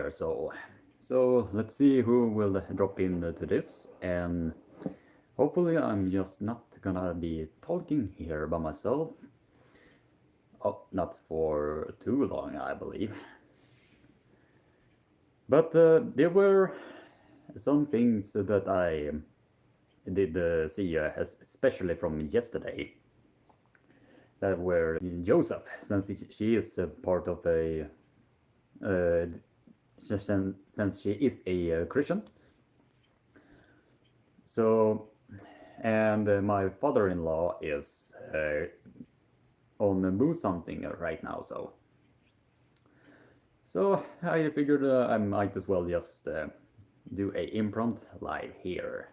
here. So let's see who will drop into this, and hopefully I'm just not gonna be talking here by myself. Oh, not for too long, I believe. But there were some things that I did see, especially from yesterday, that were Joseph, since she is part of a, since she is a Christian. So, and my father-in-law is on booze hunting right now, so I figured I might as well just do a impromptu live here.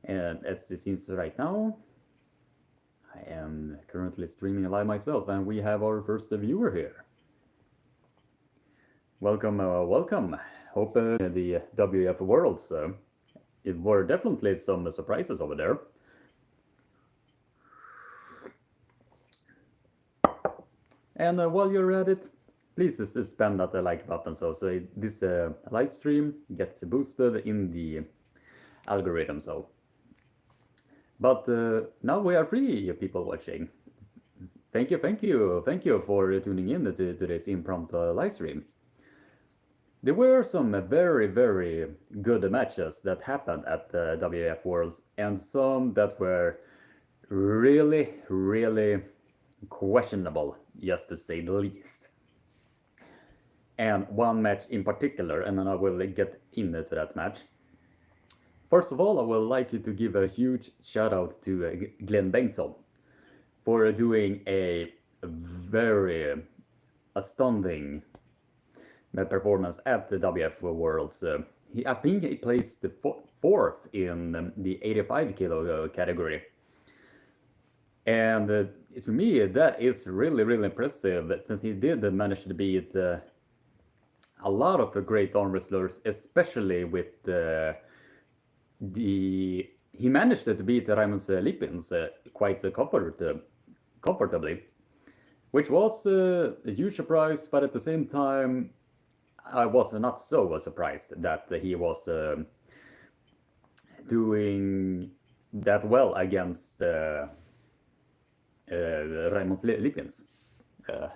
And as it seems right now, I am currently streaming live myself, and we have our first viewer here. Welcome, welcome. Hope the WF Worlds. It were definitely some surprises over there. And while you're at it, please just spam that like button so this live stream gets boosted in the algorithm. But now we are 3 people watching. Thank you for tuning in to today's impromptu live stream. There were some very good matches that happened at the WF Worlds, and some that were really questionable, just to say the least. And one match in particular, and then I will get into that match. First of all, I would like to give a huge shout out to Glenn Bengtsson for doing a very astounding performance at the WF Worlds. I think he placed 4th in the 85 kilo category. And to me, that is really impressive, since he did manage to beat a lot of great arm wrestlers, especially with he managed to beat Överumans Lipins quite comfortably, which was a huge surprise, but at the same time, I was not so surprised that he was doing that well against Överumans Lipins.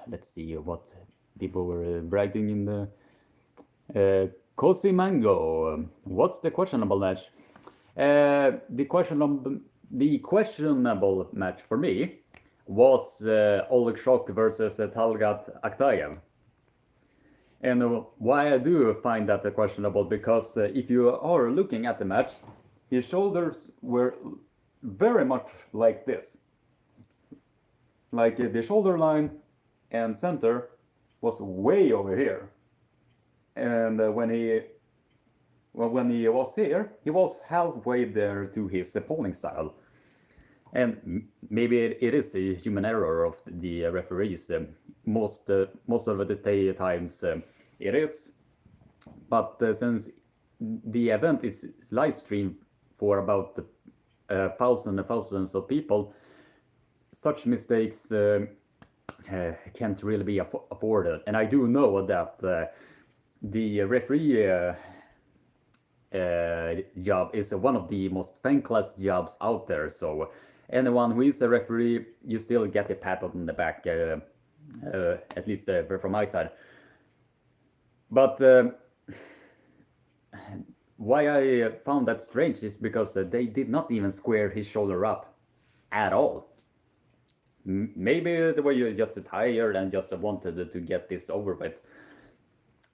Let's see what people were writing in the Cozy Mango. What's the questionable match? The questionable match for me was Oleg Shok versus Talgat Aktayev. And why I do find that questionable, because if you are looking at the match, his shoulders were very much like this. Like the shoulder line and center was way over here. And when he was here, he was halfway there to his opponent's style. And maybe it is a human error of the referees. Most of the times it is. But since the event is live streamed for about thousands of people, such mistakes can't really be afforded. And I do know that the referee job is one of the most thankless jobs out there. So anyone who is a referee, you still get a pat on the back, at least from my side. But why I found that strange is because they did not even square his shoulder up at all. Maybe they were just tired and just wanted to get this over with.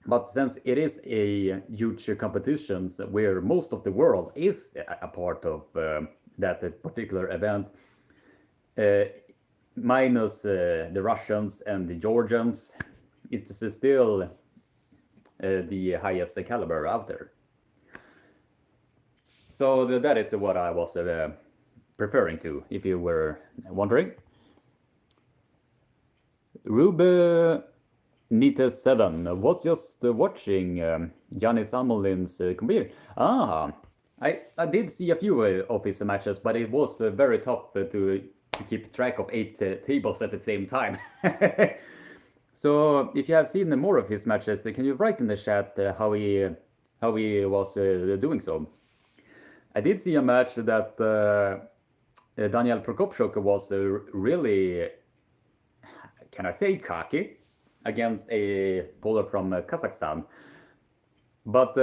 But since it is a huge competition where most of the world is a part of that particular event, minus the Russians and the Georgians, it's still the highest caliber out there. So that is what I was referring to, if you were wondering. Rube Nites 7 was just watching Giannis Amolin's competition. I did see a few of his matches, but it was very tough to keep track of 8 tables at the same time. So if you have seen more of his matches, can you write in the chat how he was doing so? I did see a match that Daniel Prokopchuk was really, can I say, cocky against a bowler from Kazakhstan. But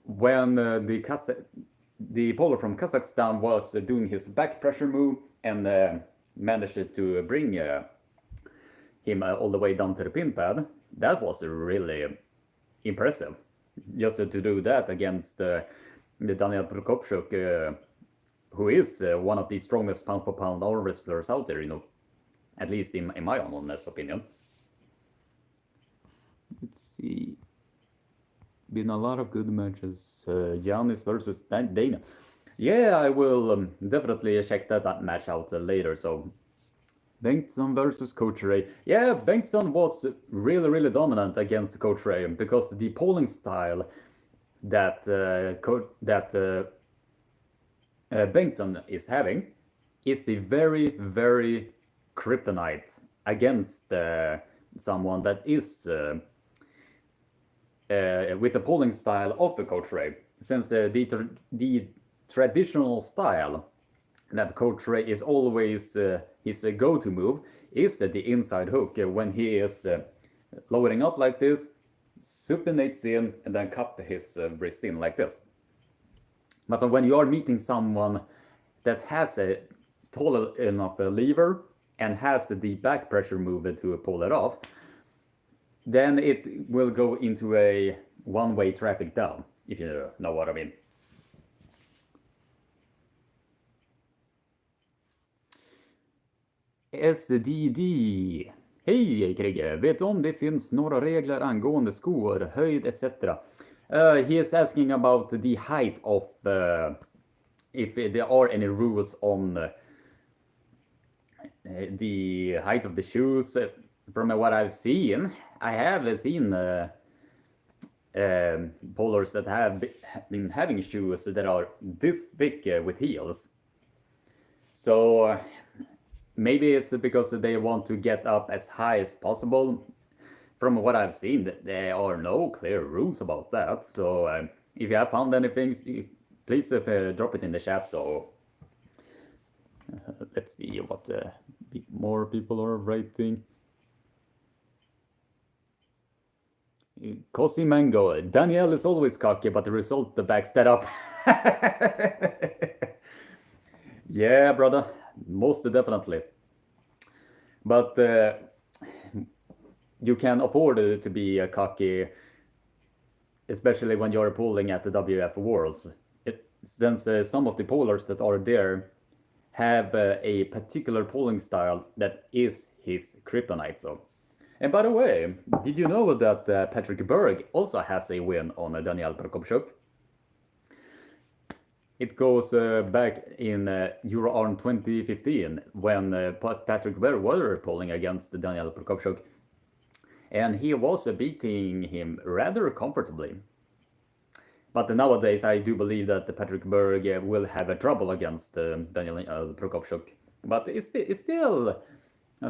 when the bowler from Kazakhstan was doing his back pressure move and managed to bring him all the way down to the pin pad, that was really impressive. Just to do that against the Daniel Prokopchuk, who is one of the strongest pound for pound arm wrestlers out there, at least in my honest opinion. Let's see. Been a lot of good matches. Giannis versus Dana. Yeah, I will definitely check that match out later. So, Bengtsson versus Coach Ray. Yeah, Bengtsson was really dominant against Coach Ray because the polling style that Bengtsson is having is the very kryptonite against someone that is with the polling style of the Coach Ray, since the traditional style that Coach Ray is always his go-to move is the inside hook when he is loading up like this, supinates in, and then cup his wrist in like this. But when you are meeting someone that has a tall enough lever and has the back pressure move to pull it off, then it will go into a one-way traffic down, if you know what I mean. SDD. Hej Krigge, vet du om det finns några regler angående skor, höjd etc? He is asking about the height of, if there are any rules on the height of the shoes. From what I've seen, I have seen bowlers that have been having shoes that are this thick with heels. So maybe it's because they want to get up as high as possible. From what I've seen, there are no clear rules about that. So if you have found anything, please drop it in the chat. So let's see what more people are writing. Cosi Mango, Daniel is always cocky, but the result backs that up. Yeah, brother, most definitely. But you can afford to be cocky, especially when you're polling at the Waf Worlds. Since some of the pollers that are there have a particular polling style that is his kryptonite. So. And by the way, did you know that Patrick Berg also has a win on Daniel Prokopchuk? It goes back in Euroarm 2015 when Patrick Berg were polling against Daniel Prokopchuk, and he was beating him rather comfortably. But nowadays, I do believe that Patrick Berg will have trouble against Daniel Prokopchuk. But it's still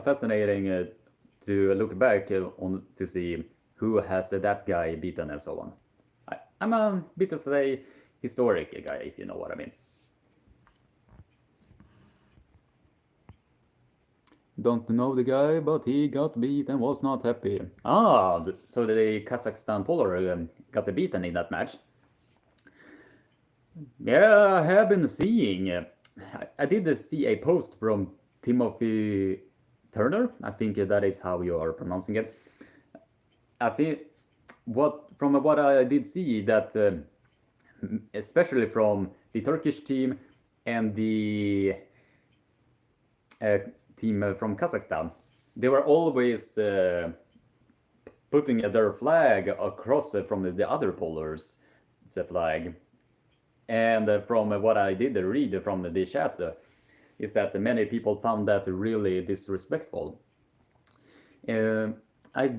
fascinating to look back on to see who has that guy beaten and so on. I'm a bit of a historic guy, if you know what I mean. Don't know the guy, but he got beat and was not happy. So the Kazakhstan bowler got beaten in that match. Yeah, I have been seeing. I did see a post from Timothy Turner. I think that is how you are pronouncing it. I think from what I did see that, especially from the Turkish team and the team from Kazakhstan, they were always putting their flag across from the other bowlers' flag. And from what I did read from the chat, is that many people found that really disrespectful. I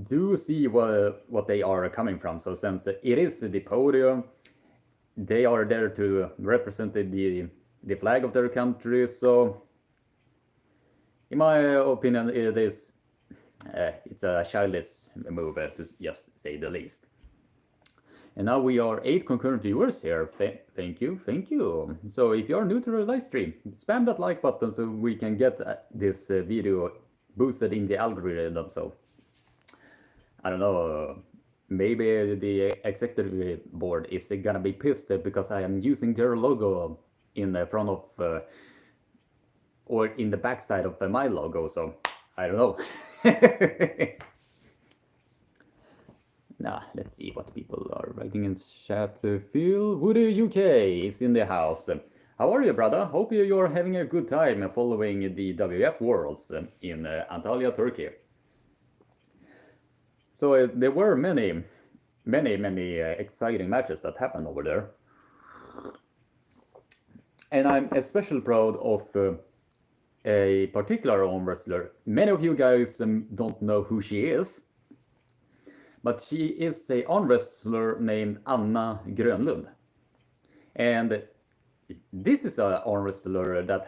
do see what they are coming from. So since it is the podium, they are there to represent the flag of their country. So in my opinion, it is It's a childish move, to just say the least. And now we are 8 concurrent viewers here. Thank you, thank you. So if you are new to the live stream, spam that like button so we can get this video boosted in the algorithm. So I don't know, maybe the executive board is gonna be pissed because I am using their logo in the front of or in the backside of my logo. So I don't know. Nah, let's see what people are writing in chat. Phil Woody UK is in the house. How are you, brother? Hope you're having a good time following the WF Worlds in Antalya, Turkey. So there were many exciting matches that happened over there. And I'm especially proud of a particular arm wrestler. Many of you guys don't know who she is. But she is a arm wrestler named Anna Grönlund. And this is an arm wrestler that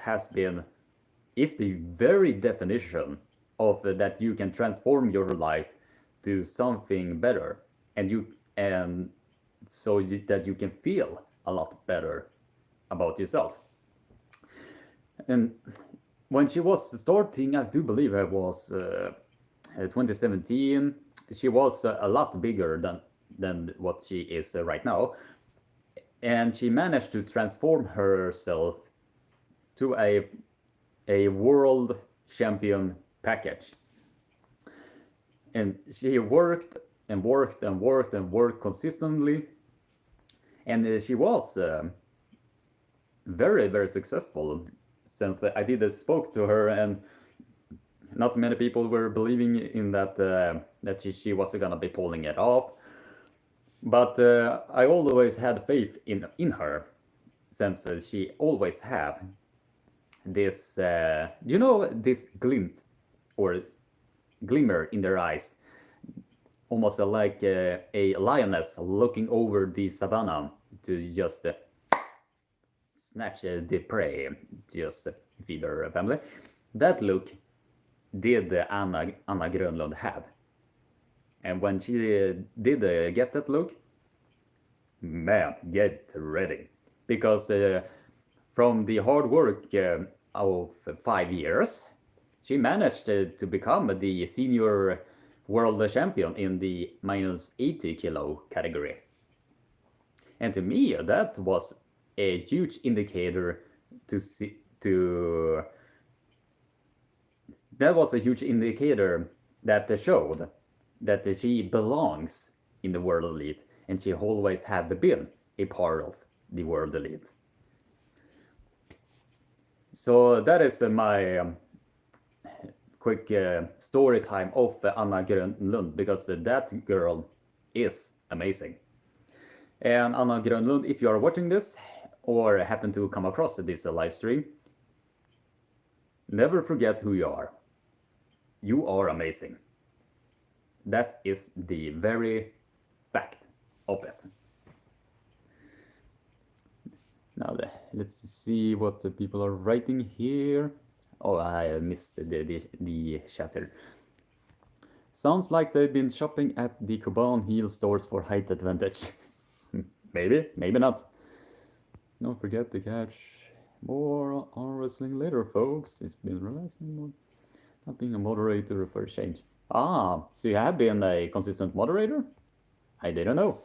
is the very definition of that you can transform your life to something better. And so that you can feel a lot better about yourself. And when she was starting, I do believe it was 2017, she was a lot bigger than what she is right now, and she managed to transform herself to a world champion package. And she worked and worked and worked and worked consistently, and she was very, very successful. Since I did spoke to her, and not many people were believing in that she was gonna be pulling it off, but I always had faith in her, since she always have this this glint or glimmer in their eyes, almost like a lioness looking over the savannah to just snatch the prey, just feed her family. That look did Anna Grönlund have. And when she did get that look, man, get ready. Because from the hard work of 5 years, she managed to become the senior world champion in the minus 80 kilo category. And to me, that was a huge indicator that showed that she belongs in the world elite, and she always have been a part of the world elite. So that is my quick story time of Anna Grönlund, because that girl is amazing. And Anna Grönlund, if you are watching this or happen to come across this live stream, never forget who you are. You are amazing. That is the very fact of it. Now let's see what the people are writing here. Oh, I missed the chatter. Sounds like they've been shopping at the Kuban heel stores for height advantage. Maybe, maybe not. Don't forget to catch more arm wrestling later, folks. It's been relaxing more. Not being a moderator for a change. Ah, so you have been a consistent moderator? I didn't know.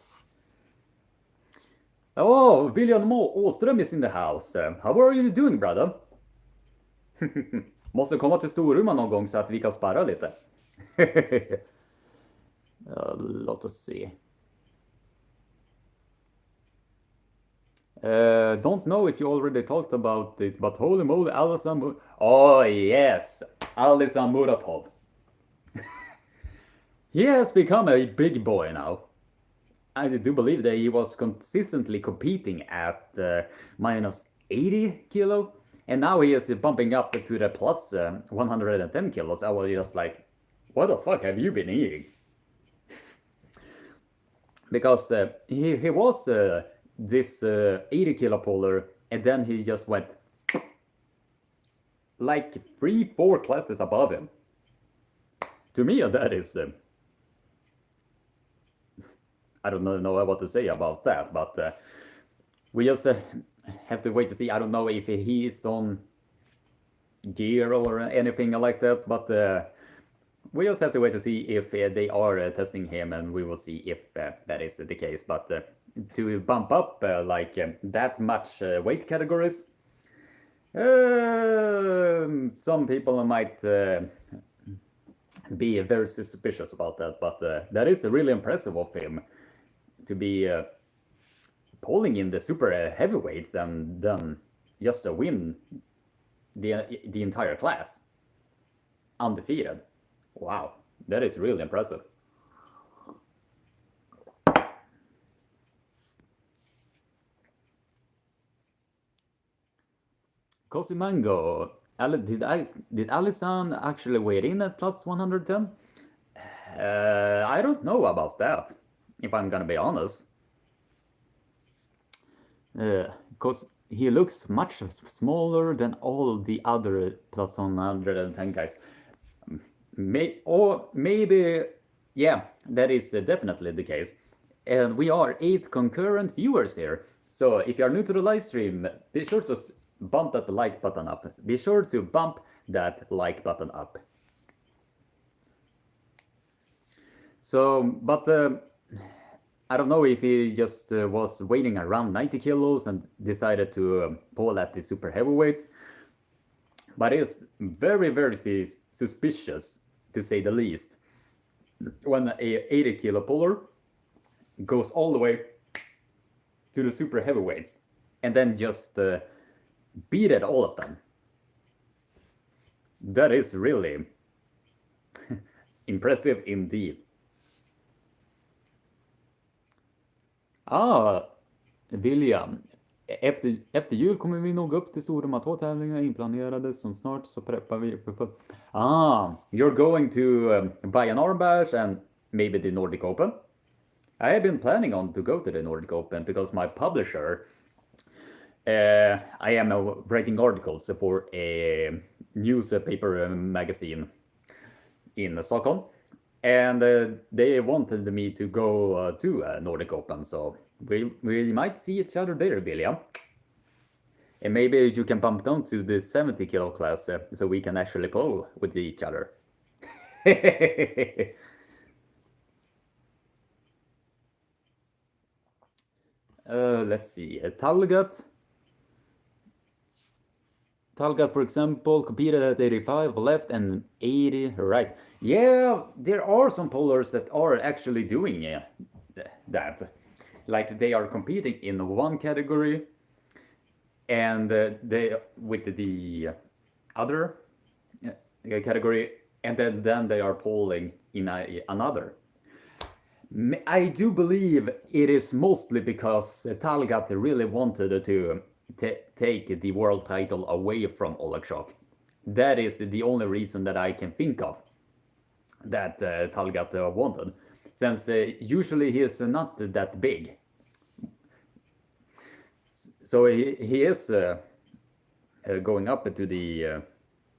Oh, William Åström is in the house. How are you doing, brother? Måste komma till Storuman någon gång så att vi kan sparra lite. Låt oss se. Don't know if you already talked about it, but holy moly, Alisson. Oh yes, Alisson Muratov. He has become a big boy now. I do believe that he was consistently competing at minus 80 kilo, and now he is bumping up to the plus 110 kilos. I was just like, what the fuck have you been eating? Because he was this 80 kilo puller, and then he just went like 3-4 classes above him to me, that is, I don't know what to say about that, but we just have to wait to see. I don't know if he is on gear or anything like that, but we just have to wait to see if they are testing him, and we will see if that is the case. But to bump up like that much weight categories, some people might be very suspicious about that, but that is really impressive of him to be polling in the super heavyweights and then just to win the entire class undefeated. Wow, that is really impressive. Cosimango, did Allison actually weigh in at plus 110? I don't know about that, if I'm gonna be honest. Because he looks much smaller than all the other plus 110 guys. Maybe, yeah, that is definitely the case. And we are 8 concurrent viewers here. So if you are new to the live stream, be sure to bump that like button up. Be sure to bump that like button up. So, but I don't know if he just was weighing around 90 kilos and decided to pull at the super heavyweights. But it's very, very suspicious, to say the least, when a 80 kilo puller goes all the way to the super heavyweights and then just beat at all of them. That is really impressive indeed. William. Efter jul kommer vi nog upp till Storumar. 2 tävlingar inplanerade som snart så preppar vi för you're going to buy an armbash and maybe the Nordic Open? I have been planning on to go to the Nordic Open because my publisher, I am writing articles for a newspaper magazine in Stockholm, and they wanted me to go to Nordic Open, so we might see each other there, William. And maybe you can bump down to the 70 kilo class so we can actually pull with each other. Let's see. Talgat, for example, competed at 85 left and 80 right. Yeah, there are some pullers that are actually doing that. Like they are competing in one category and they with the other category, and then they are pulling in another. I do believe it is mostly because Talgat really wanted to take the world title away from Oleksuk. That is the only reason that I can think of that Talgat wanted, since usually he is not that big. So he is going up to the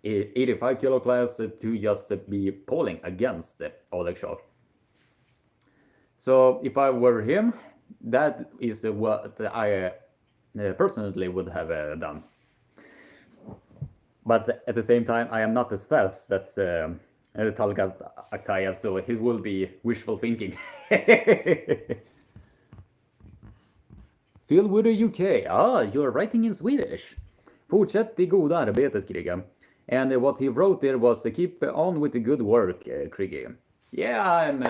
85 kilo class to just be polling against Oleksuk. So if I were him, that is what I personally would have done. But at the same time, I am not as fast as Talgat Aktayev, so it will be wishful thinking. Phil with the UK. You're writing in Swedish. Fortsätt det goda arbetet, Krigge. And what he wrote there was keep on with the good work, Krigge. Yeah, I'm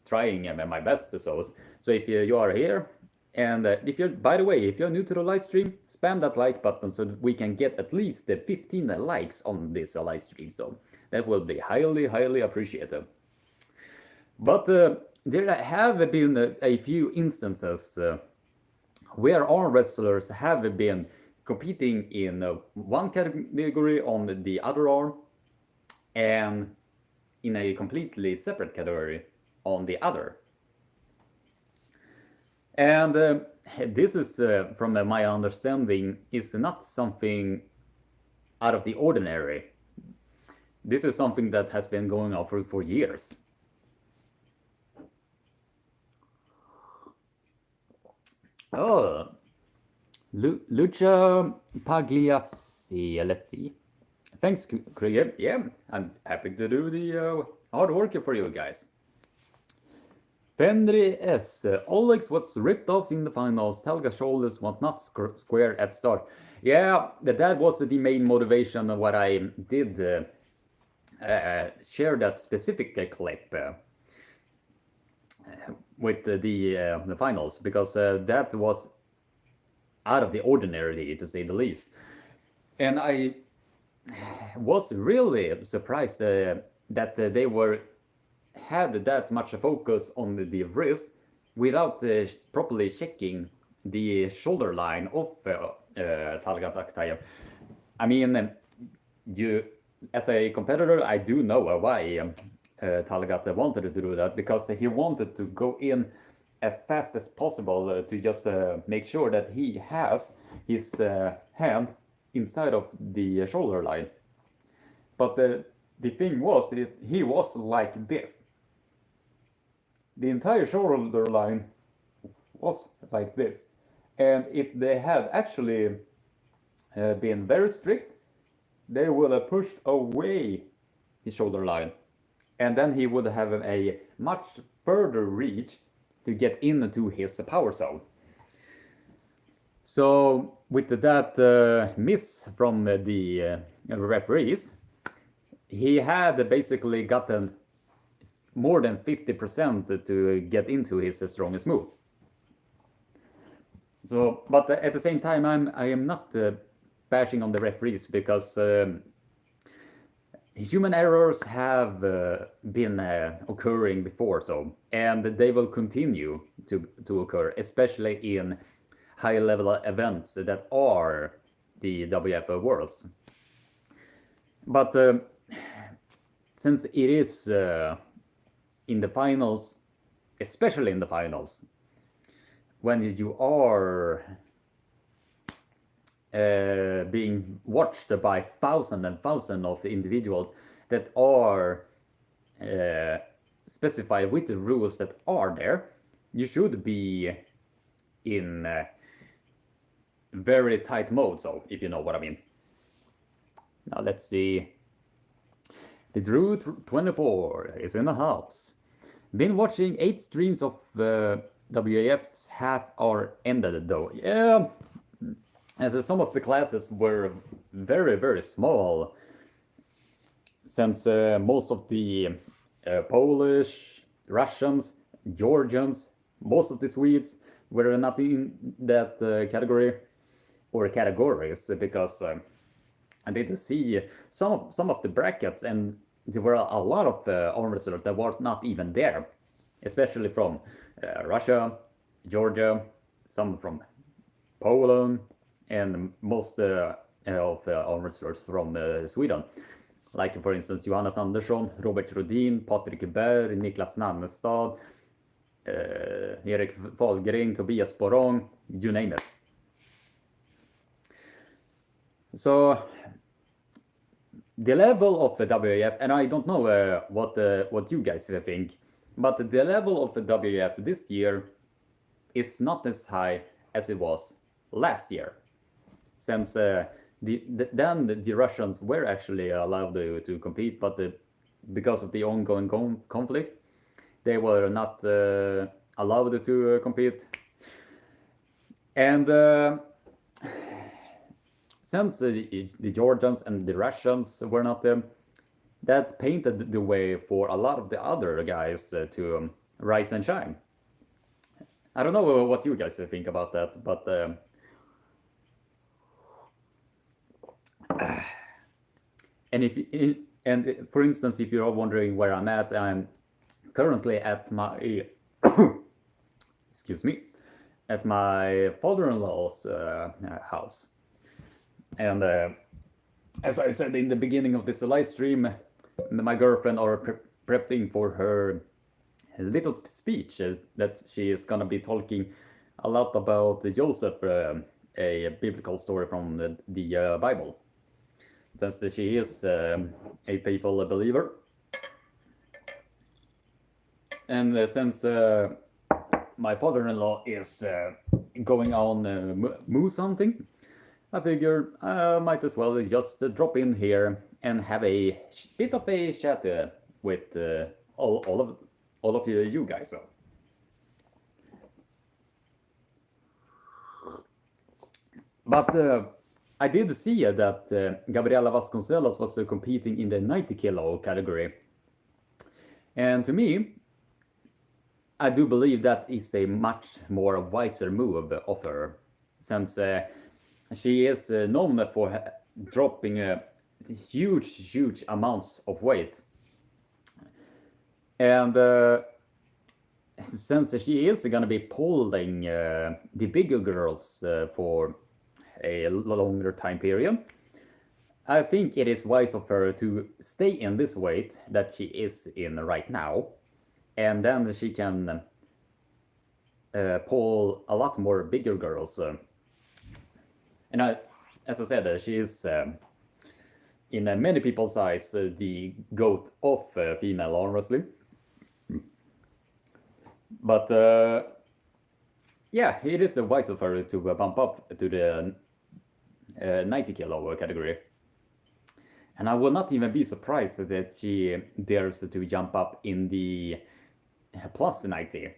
trying my best. So if you are here, and if you're, by the way, if you're new to the live stream, spam that like button so that we can get at least 15 likes on this live stream. So that will be highly, highly appreciated. But there have been a few instances where arm wrestlers have been competing in one category on the other arm and in a completely separate category on the other. And this is, from my understanding, is not something out of the ordinary. this is something that has been going on for years. Oh, Lucha Pagliassi, let's see. Thanks, Krieger. Yeah, I'm happy to do the hard work for you guys. Fenry S. Olex was ripped off in the finals. Talga's shoulders was not square at start. Yeah, that was the main motivation of what I did share that specific clip with the finals, because that was out of the ordinary, to say the least. And I was really surprised that they had that much focus on the wrist without properly checking the shoulder line of Talgat Akhtayev. I mean, as a competitor, I do know why Talgat wanted to do that, because he wanted to go in as fast as possible to just make sure that he has his hand inside of the shoulder line. But the thing was that he was like this. The entire shoulder line was like this. And if they had actually been very strict, they would have pushed away his shoulder line. And then he would have a much further reach to get into his power zone. So with that miss from the referees, he had basically gotten more than 50% to get into his strongest move. So, but at the same time, I am not bashing on the referees, because human errors have been occurring before, so, and they will continue to occur, especially in high-level events that are the WF Worlds. But since it is in the finals, especially in the finals, when you are being watched by thousands and thousands of individuals that are specified with the rules that are there, you should be in very tight mode, so if you know what I mean. Now let's see. The Drew 24 is in the house. Been watching 8 streams of WAF's half hour ended though. Yeah, as some of the classes were very, very small, since most of the Polish, Russians, Georgians, most of the Swedes were not in that category or categories, because I did see some of the brackets, and there were a lot of arm wrestlers that were not even there, especially from Russia, Georgia, some from Poland, and most of arm wrestlers from Sweden. Like for instance, Johannes Andersson, Robert Rodin, Patrik Berg, Niklas Nannestad, Erik Fahlgren, Tobias Borong, you name it. So the level of the WAF, and I don't know what you guys think, but the level of the WAF this year is not as high as it was last year, since then the Russians were actually allowed to compete, but because of the ongoing conflict, they were not allowed to compete. And since the Georgians and the Russians were not there, that painted the way for a lot of the other guys to rise and shine. I don't know what you guys think about that, but and for instance, if you're wondering where I'm at, I'm currently at my excuse me, at my father-in-law's house. And as I said in the beginning of this live stream, my girlfriend are prepping for her little speech that she is gonna be talking a lot about Joseph, a biblical story from the Bible. since she is a faithful believer. And since my father-in-law is going on moose hunting, I figure I might as well just drop in here and have a bit of a chat with all of you guys. So. But I did see that Gabriela Vasconcelos was competing in the 90 kilo category. And to me, I do believe that is a much more wiser move of her, since she is known for dropping huge amounts of weight. And since she is going to be pulling the bigger girls for a longer time period, I think it is wise of her to stay in this weight that she is in right now, and then she can pull a lot more bigger girls. And as I said, she is in many people's eyes the GOAT of female arm wrestling. But yeah, it is wise of her to bump up to the 90 kilo category. And I will not even be surprised that she dares to jump up in the plus 90.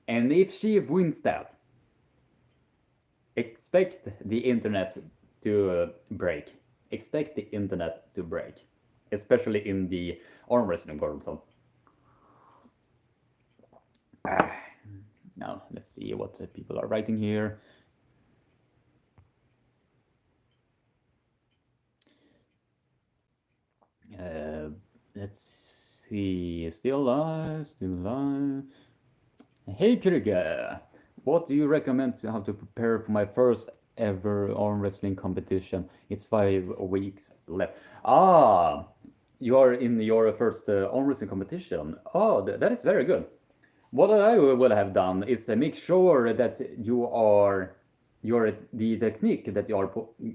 And if she wins that, expect the internet to break. Expect the internet to break, especially in the arm wrestling world. So. Now, let's see what people are writing here. Let's see. Still alive. Hey, Krüger. What do you recommend to how to prepare for my first ever arm wrestling competition? It's 5 weeks left. Ah, you are in your first arm wrestling competition. Oh, that is very good. What I would have done is make sure that the technique that you are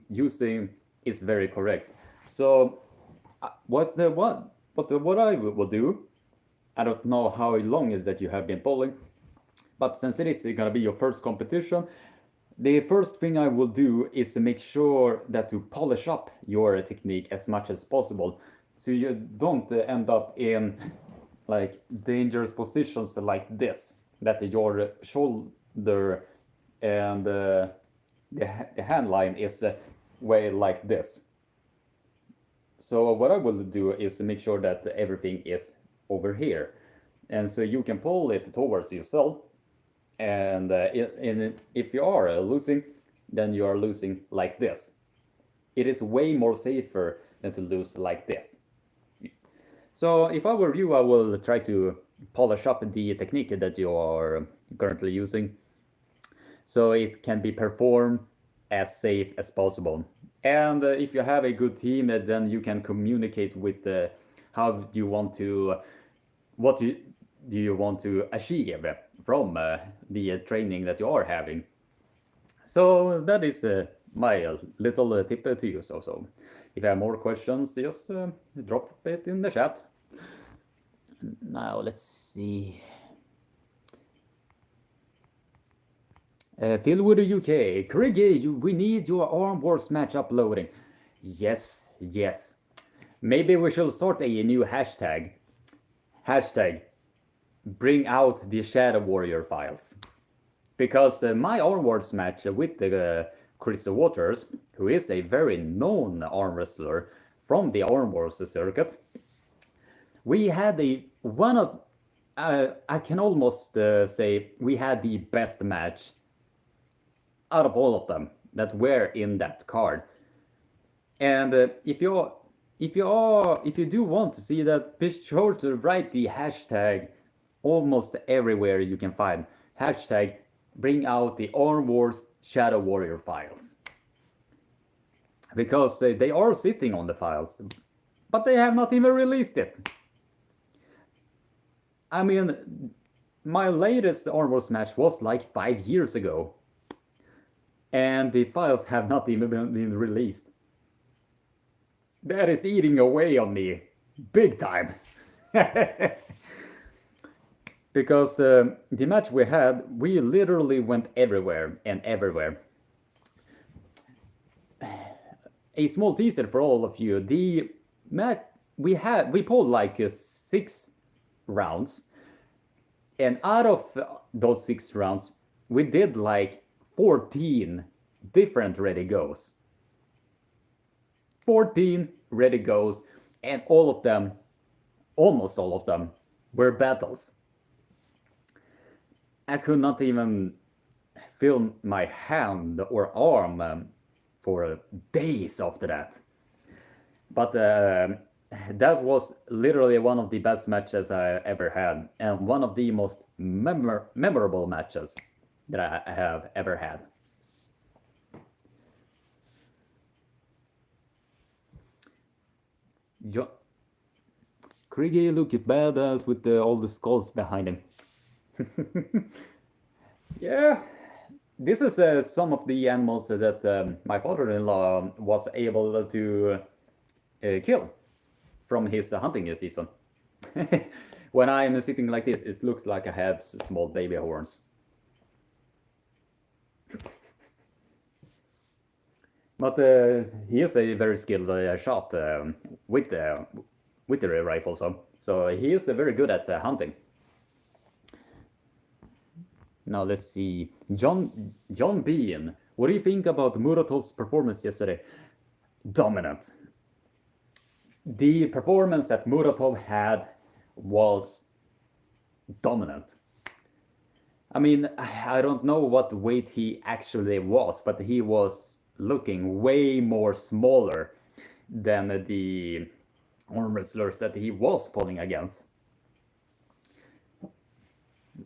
using is very correct. So what I will do, I don't know how long that you have been pulling, but since it is going to be your first competition, the first thing I will do is to make sure that to polish up your technique as much as possible, so you don't end up in like dangerous positions like this, that your shoulder and the hand line is way like this. So what I will do is make sure that everything is over here, and so you can pull it towards yourself. And if you are losing, then you are losing like this. It is way more safer than to lose like this. So if I were you, I will try to polish up the technique that you are currently using, so it can be performed as safe as possible. And if you have a good team, then you can communicate with how you want to, what do you want to achieve from the training that you are having. So that is my little tip to you. So if you have more questions, just drop it in the chat. Now let's see. Philwood UK, Craigie, we need your Arm Wars match uploading. Yes. Maybe we shall start a new hashtag. Hashtag bring out the Shadow Warrior files. Because my Arm Wars match with Chris Waters, who is a very known arm wrestler from the Arm Wars circuit, we had I can almost say we had the best match out of all of them that were in that card. And if you do want to see that, be sure to write the hashtag almost everywhere you can find. Hashtag bring out the Arm Wars Shadow Warrior files. Because they are sitting on the files, but they have not even released it. I mean, my latest Arm Wars match was like 5 years ago, and the files have not even been released. That is eating away on me big time. Because the match we had, we literally went everywhere and everywhere. A small teaser for all of you. The match we pulled like 6 rounds, and out of those 6 rounds, we did like 14 different ready goes. 14 ready goes, and all of them, almost all of them, were battles. I could not even feel my hand or arm for days after that. But that was literally one of the best matches I ever had, and one of the most memorable matches that I have ever had. Krigi look badass with all the skulls behind him. Yeah, this is some of the animals that my father-in-law was able to kill from his hunting season. When I'm sitting like this, it looks like I have small baby horns. But he is a very skilled shot with the rifle, so he is very good at hunting. Now let's see, John Bean. What do you think about Muratov's performance yesterday? Dominant. The performance that Muratov had was dominant. I mean, I don't know what weight he actually was, but he was looking way more smaller than the arm wrestlers that he was pulling against.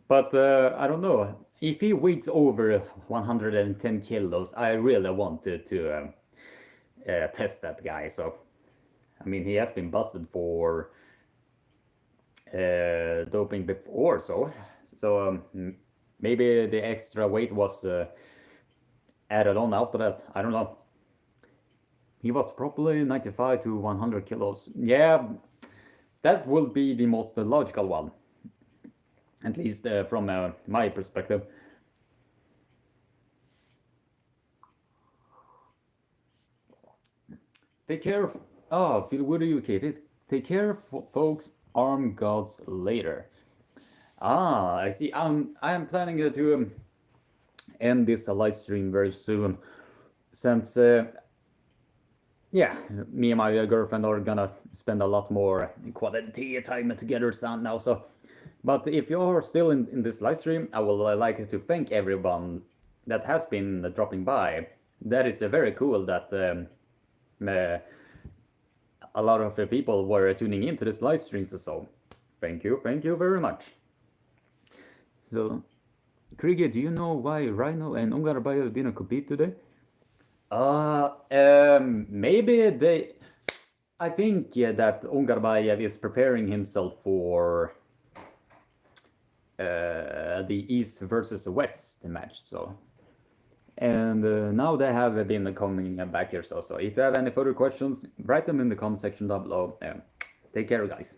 But I don't know. If he weighs over 110 kilos, I really wanted to test that guy. So, I mean, he has been busted for doping before, so maybe the extra weight was added on after that. I don't know. He was probably 95 to 100 kilos. Yeah, that will be the most logical one. At least from my perspective. Take care. Phil Woody UK. Take care, folks. Arm gods later. I see. I am planning to end this live stream very soon, since yeah, me and my girlfriend are gonna spend a lot more quality time together now. So, but if you are still in this live stream, I would like to thank everyone that has been dropping by. That is very cool that a lot of people were tuning into this live stream. So, thank you very much. So, Krieger, do you know why Rhino and Ungarbayev didn't compete today? Maybe they. I think that Ungarbayev is preparing himself for the East versus West match. So, and now they have been coming back here. So if you have any further questions, write them in the comment section down below. Take care, guys.